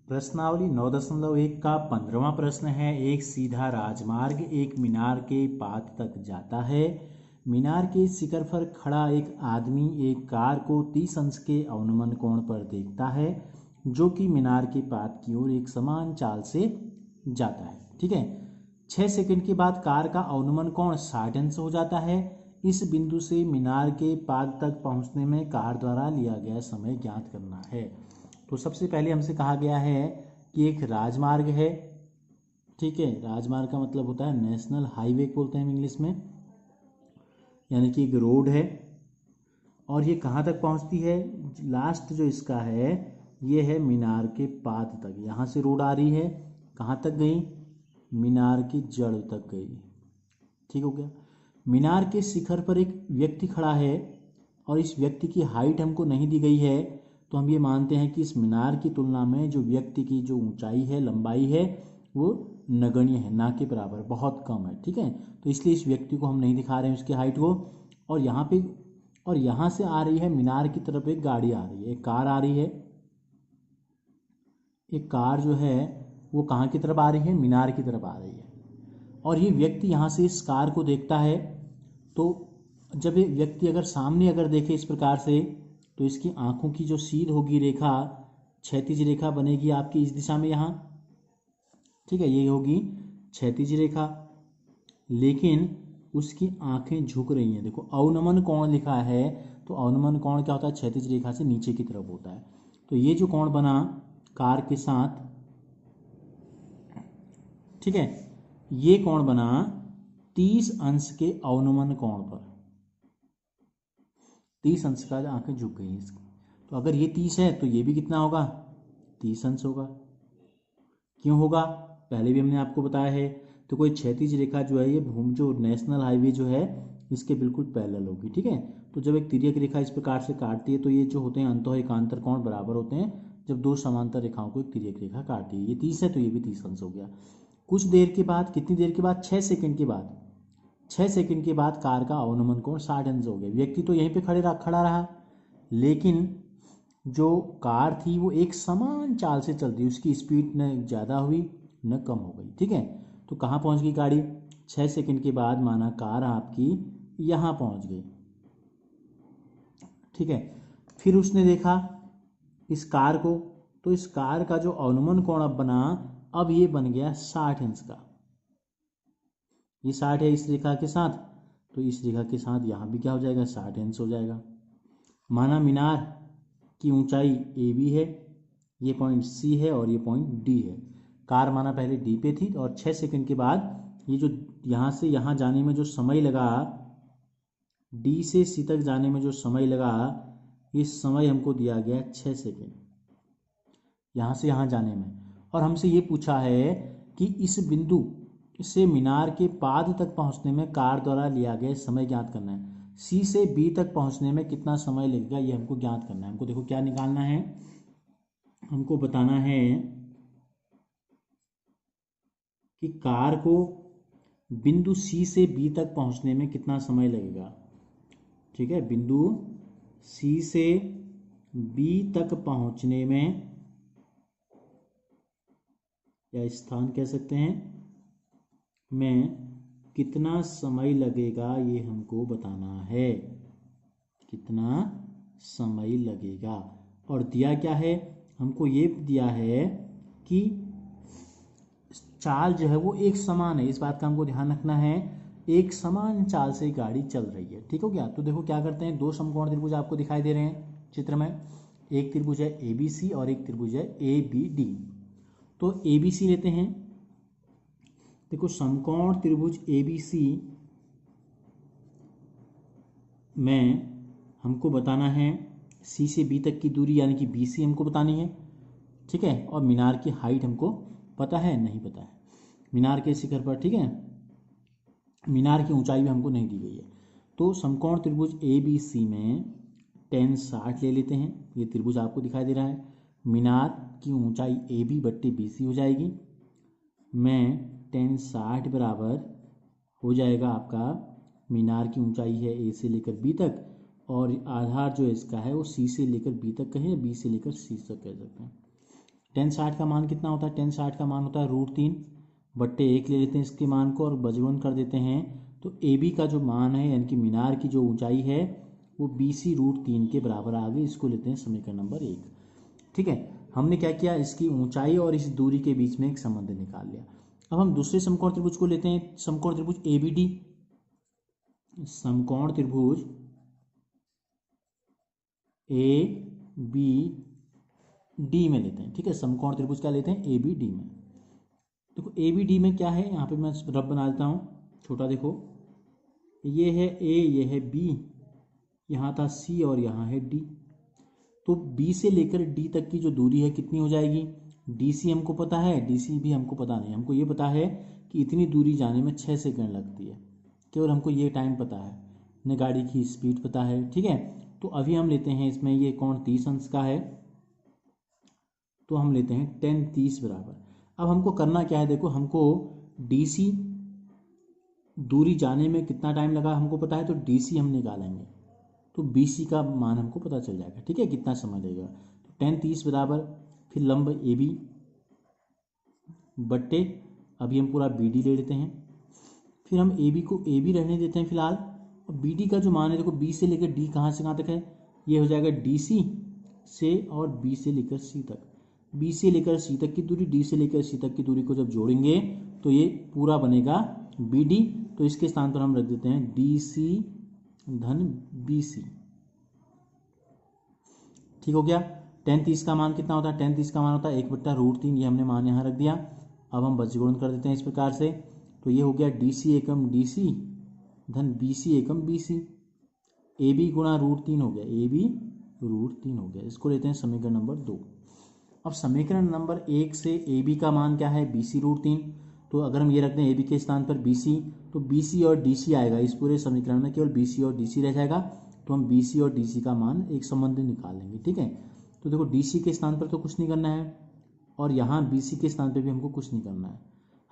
प्रश्नावली 9.1 का 15वां प्रश्न है। एक सीधा राजमार्ग एक मीनार के पात तक जाता है। मीनार के शिखर पर खड़ा एक आदमी एक कार को 30 अंश के अवनमन कोण पर देखता है, जो कि मीनार के पात की ओर एक समान चाल से जाता है। ठीक है। 6 सेकंड के बाद कार का अवनमन कोण 60 अंश हो जाता है। इस बिंदु से मीनार के पात तक पहुंचने में कार द्वारा लिया गया समय ज्ञात करना है। तो सबसे पहले हमसे कहा गया है कि एक राजमार्ग है। ठीक है, राजमार्ग का मतलब होता है नेशनल हाईवे बोलते हैं इंग्लिश में, यानी कि एक रोड है। और ये कहाँ तक पहुँचती है? लास्ट जो इसका है ये है मीनार के पात तक। यहाँ से रोड आ रही है, कहाँ तक गई? मीनार की जड़ तक गई। ठीक हो गया। मीनार के शिखर पर एक व्यक्ति खड़ा है और इस व्यक्ति की हाइट हमको नहीं दी गई है, तो हम ये मानते हैं कि इस मीनार की तुलना में जो व्यक्ति की जो ऊंचाई है, लंबाई है, वो नगण्य है, ना के बराबर, बहुत कम है। ठीक है, तो इसलिए इस व्यक्ति को हम नहीं दिखा रहे हैं उसकी हाइट को। और यहाँ से आ रही है मीनार की तरफ एक गाड़ी आ रही है, एक कार आ रही है। एक कार जो है वो कहाँ की तरफ आ रही है? मीनार की तरफ आ रही है। और ये व्यक्ति यहाँ से इस कार को देखता है, तो जब ये व्यक्ति अगर सामने अगर देखे इस प्रकार से, तो इसकी आंखों की जो सीध होगी रेखा, क्षैतिज रेखा बनेगी आपकी इस दिशा में यहाँ। ठीक है, ये होगी क्षैतिज रेखा, लेकिन उसकी आंखें झुक रही हैं। देखो अवनमन कोण लिखा है, तो अवनमन कोण क्या होता है? क्षैतिज रेखा से नीचे की तरफ होता है। तो ये जो कोण बना कार के साथ, ठीक है, ये कोण बना 30 अंश के अवनमन कोण पर। 30 अंश का आंखें झुक गई इसकी। तो अगर ये 30 है तो ये भी कितना होगा? 30 अंश होगा। क्यों होगा? पहले भी हमने आपको बताया है। तो कोई क्षैतिज रेखा जो है ये जो नेशनल हाईवे जो है इसके बिल्कुल पैरेलल होगी। ठीक है, तो जब एक तिर्यक रेखा इस प्रकार से काटती है तो ये जो होते हैं अंतः एकांतर कोण बराबर होते हैं जब दो समांतर रेखाओं को एक तिर्यक रेखा काटती है। ये 30 है तो ये भी 30 अंश हो गया। कुछ देर के बाद, कितनी देर के बाद? 6 सेकंड के बाद। 6 सेकंड के बाद कार का अवनमन कोण 60 अंश हो गया। व्यक्ति तो यहीं पे खड़ा रहा, लेकिन जो कार थी वो एक समान चाल से चल रही, उसकी स्पीड न ज़्यादा हुई न कम हो गई। ठीक है, तो कहाँ पहुँच गई गाड़ी? 6 सेकंड के बाद माना कार आपकी यहाँ पहुँच गई। ठीक है, फिर उसने देखा इस कार को, तो इस कार का जो अवनमन कोण अब बना, अब ये बन गया 60 अंश का। ये 60 है इस रेखा के साथ, तो इस रेखा के साथ यहाँ भी क्या हो जाएगा? 60 अंश हो जाएगा। माना मीनार की ऊंचाई ए बी है, ये पॉइंट सी है और ये पॉइंट डी है। कार माना पहले डी पे थी और 6 सेकंड के बाद ये जो यहाँ से यहाँ जाने में जो समय लगा, डी से सी तक जाने में जो समय लगा, ये समय हमको दिया गया 6 सेकंड यहाँ से यहाँ जाने में। और हमसे ये पूछा है कि इस बिंदु से मीनार के पाद तक पहुँचने में कार द्वारा लिया गया समय ज्ञात करना है। सी से बी तक पहुँचने में कितना समय लगेगा ये हमको ज्ञात करना है। हमको देखो क्या निकालना है, हमको बताना है कि कार को बिंदु सी से बी तक पहुँचने में कितना समय लगेगा। ठीक है, बिंदु सी से बी तक पहुँचने में, या स्थान कह सकते हैं, में कितना समय लगेगा ये हमको बताना है। कितना समय लगेगा। और दिया क्या है? हमको ये दिया है कि चाल जो है वो एक समान है। इस बात का हमको ध्यान रखना है, एक समान चाल से गाड़ी चल रही है। ठीक हो गया। तो देखो क्या करते हैं, दो समकोण त्रिभुज आपको दिखाई दे रहे हैं चित्र में। एक त्रिभुज है ए बी सी और एक त्रिभुज है ए बी डी। तो ए बी सी लेते हैं। देखो समकोण त्रिभुज ए बी सी में हमको बताना है सी से बी तक की दूरी, यानी कि बी सी हमको बतानी है। ठीक है, और मीनार की हाइट हमको पता है? नहीं पता है। मीनार के शिखर पर, ठीक है, मीनार की ऊंचाई भी हमको नहीं दी गई है। तो समकोण त्रिभुज ए बी सी में tan 60 ले लेते हैं। ये त्रिभुज आपको दिखाई दे रहा है। मीनार की ऊंचाई ए बी बट्टे बी सी हो जाएगी। में tan 60 बराबर हो जाएगा आपका, मीनार की ऊंचाई है ए से लेकर बी तक, और आधार जो इसका है वो सी से लेकर बी तक कहें या बी से लेकर सी तक कह सकते हैं। tan 60 का मान कितना होता है? tan 60 का मान होता है √3 बट्टे 1 ले लेते हैं इसके मान को और बजवन कर देते हैं। तो AB का जो मान है यानी कि मीनार की जो ऊंचाई है वो BC √3 के बराबर आ गई। इसको लेते हैं समीकरण नंबर 1। ठीक है, हमने क्या किया, इसकी ऊंचाई और इस दूरी के बीच में एक संबंध निकाल लिया। अब हम दूसरे समकोण त्रिभुज को लेते हैं, समकोण त्रिभुज ABD। समकोण त्रिभुज ABD में लेते हैं। ठीक है, समकोण त्रिभुज क्या लेते हैं? ABD में। देखो ABD में क्या है, यहाँ पे मैं रफ बना देता हूँ छोटा। देखो ये है A, ये है B, यहाँ था C और यहाँ है D। तो B से लेकर D तक की जो दूरी है कितनी हो जाएगी? DC हमको पता है, DC भी हमको पता नहीं। हमको ये पता है कि इतनी दूरी जाने में 6 सेकंड लगती है, केवल हमको ये टाइम पता है, न गाड़ी की स्पीड पता है। ठीक है, तो अभी हम लेते हैं इसमें ये कोण 30 अंश का है, तो हम लेते हैं tan 30 बराबर। अब हमको करना क्या है, देखो हमको DC दूरी जाने में कितना टाइम लगा हमको पता है, तो DC हम निकालेंगे तो BC का मान हमको पता चल जाएगा। ठीक है, कितना समय लगेगा, तो tan 30 बराबर फिर लंब AB बट्टे, अभी हम पूरा BD ले लेते हैं, फिर हम AB को AB रहने देते हैं फिलहाल। और BD का जो मान है देखो B से लेकर D कहाँ से कहाँ तक है, ये हो जाएगा DC से और B से लेकर C तक। B से लेकर C तक की दूरी, D से लेकर C तक की दूरी को जब जोड़ेंगे तो ये पूरा बनेगा BD। तो इसके स्थान पर हम रख देते हैं DC धन BC। ठीक हो गया। tan 30 का मान कितना होता है? tan 30 का मान होता है 1/√3, ये हमने मान यहाँ रख दिया। अब हम बजगुणन कर देते हैं इस प्रकार से, तो ये हो गया DC एकम DC धन BC एकम BC। AB गुणा √3 हो गया, AB √3 हो गया। इसको लेते हैं समीकरण नंबर 2। अब समीकरण नंबर 1 से AB का मान क्या है? BC √3। तो अगर हम ये रखते हैं AB के स्थान पर BC, तो BC और DC आएगा, इस पूरे समीकरण में केवल BC और DC रह जाएगा। तो हम BC और DC का मान एक संबंध निकाल लेंगे। ठीक है, तो देखो DC के स्थान पर तो कुछ नहीं करना है और यहाँ BC के स्थान पर भी हमको कुछ नहीं करना है।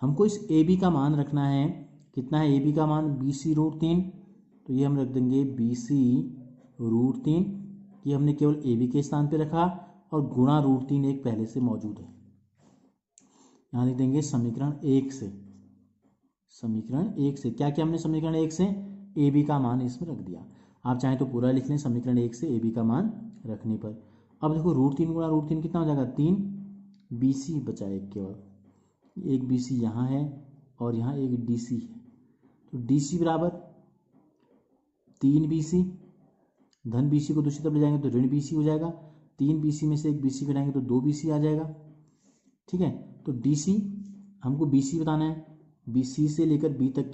हमको इस AB का मान रखना है, कितना है AB का मान? BC √3। तो ये हम रख देंगे BC √3, ये हमने केवल AB के स्थान पर रखा और गुणा √3 एक पहले से मौजूद है। यहाँ लिख देंगे समीकरण 1 से, समीकरण 1 से क्या क्या हमने समीकरण 1 से AB का मान इसमें रख दिया। आप चाहें तो पूरा लिख लें समीकरण 1 से AB का मान रखने पर। अब देखो √3 गुणा √3 कितना हो जाएगा? 3 BC बचा एक, केवल एक BC यहाँ है और यहाँ एक DC है। तो DC बराबर 3 BC धन BC को दूसरी तरफ ले जाएंगे तो ऋण BC हो जाएगा। 3 BC में से एक BC घटाएंगे तो 2 BC आ जाएगा। ठीक है, तो DC हमको BC बताना है, BC से लेकर B तक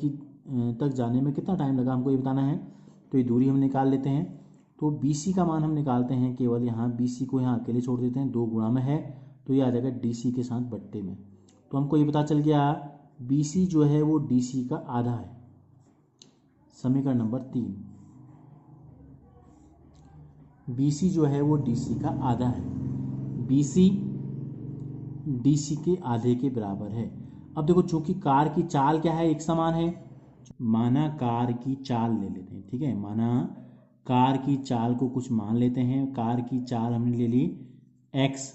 जाने में कितना टाइम लगा हमको ये बताना है। तो ये दूरी हम निकाल लेते हैं। तो BC का मान हम निकालते हैं, केवल यहाँ BC को यहाँ अकेले छोड़ देते हैं, 2 गुणा में है तो ये आ जाएगा DC के साथ बट्टे में। तो हमको ये पता चल गया BC जो है वो DC का आधा है। समीकरण नंबर 3, BC जो है वो DC का आधा है, BC DC के आधे के बराबर है। अब देखो चूंकि कार की चाल क्या है? एक समान है, माना कार की चाल ले लेते हैं। ठीक है, माना कार की चाल को कुछ मान लेते हैं। कार की चाल हमने ले ली x,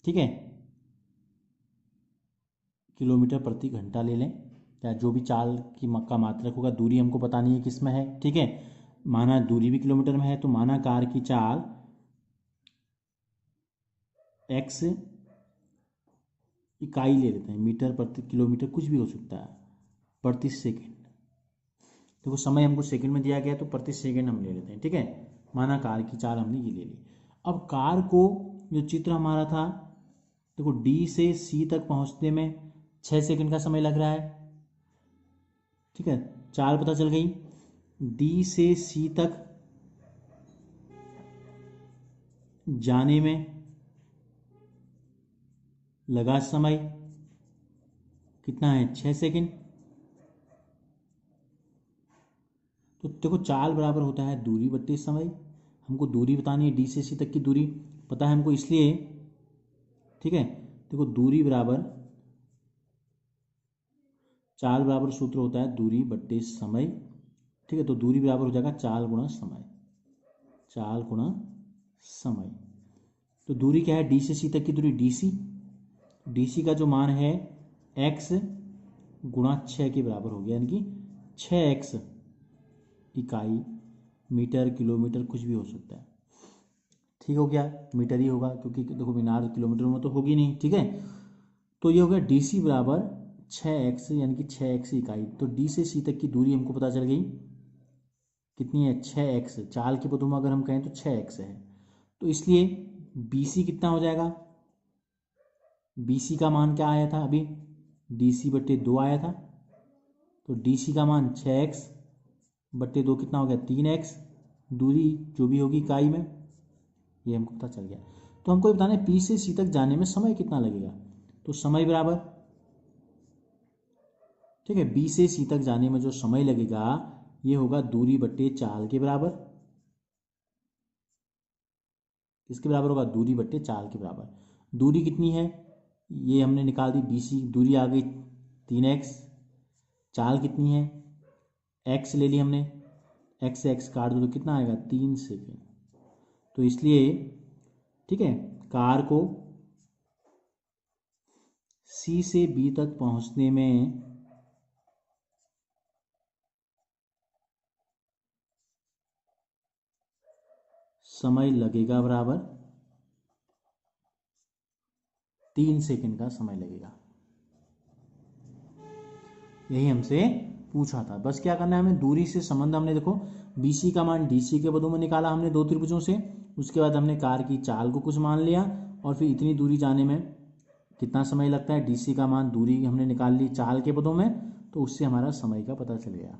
ठीक है, किलोमीटर प्रति घंटा ले लें, या जो भी चाल की का मात्रक होगा। दूरी हमको पता नहीं है किस में है। ठीक है, माना दूरी भी किलोमीटर में है, तो माना कार की चाल x इकाई ले लेते हैं, मीटर प्रति किलोमीटर कुछ भी हो सकता है, प्रति सेकंड। देखो समय हमको सेकंड में दिया गया तो प्रति सेकंड हम ले लेते हैं। ठीक है, माना कार की चाल हमने ये ले ली। अब कार को जो चित्र हमारा था, देखो D से C तक पहुंचने में 6 सेकंड का समय लग रहा है। ठीक है, चाल पता चल गई। D से C तक जाने में लगा समय कितना है? 6 सेकंड। तो देखो चाल बराबर होता है दूरी बट्टे समय। हमको दूरी बतानी है, D से C तक की दूरी पता है हमको, इसलिए ठीक है, देखो दूरी बराबर, चाल बराबर सूत्र होता है दूरी बट्टे समय। ठीक है, तो दूरी बराबर हो जाएगा चाल गुणा समय, चाल गुणा समय। तो दूरी क्या है, डी से सी तक की दूरी डी सी का जो मान है x गुणा 6 के बराबर हो गया, यानी कि 6x इकाई, मीटर किलोमीटर कुछ भी हो सकता है, ठीक हो गया, मीटर ही होगा क्योंकि देखो मीनार किलोमीटर में तो होगी नहीं, ठीक है। तो ये हो गया डी सी बराबर 6x, यानी कि 6x इकाई। तो डी से सी तक की दूरी हमको पता चल गई कितनी है, 6x। चाल के पदों में अगर हम कहें तो 6x है। तो इसलिए बी सी कितना हो जाएगा, बी सी का मान क्या आया था अभी, डी सी बट्टे 2 आया था। तो डी सी का मान 6x बट्टे 2 कितना हो गया, 3x। दूरी जो भी होगी इकाई में, ये हमको पता चल गया। तो हमको ये बताना है पी से सी तक जाने में समय कितना लगेगा। तो समय बराबर, ठीक है, बी से सी तक जाने में जो समय लगेगा ये होगा दूरी बट्टे चाल के बराबर। किसके बराबर होगा, दूरी बट्टे चाल के बराबर। दूरी कितनी है ये हमने निकाल दी, बी सी दूरी आ गई 3x। चाल कितनी है, x ले ली हमने, x से x काट दो तो कितना आएगा, 3 सेकेंड। तो इसलिए ठीक है, कार को सी से बी तक पहुंचने में समय लगेगा बराबर 3 सेकेंड का समय लगेगा। यही हमसे पूछा था। बस क्या करना है हमें, दूरी से संबंध हमने देखो BC का मान DC के पदों में निकाला हमने दो त्रिभुजों से। उसके बाद हमने कार की चाल को कुछ मान लिया और फिर इतनी दूरी जाने में कितना समय लगता है, DC का मान दूरी हमने निकाल ली चाल के पदों में, तो उससे हमारा समय का पता चल गया।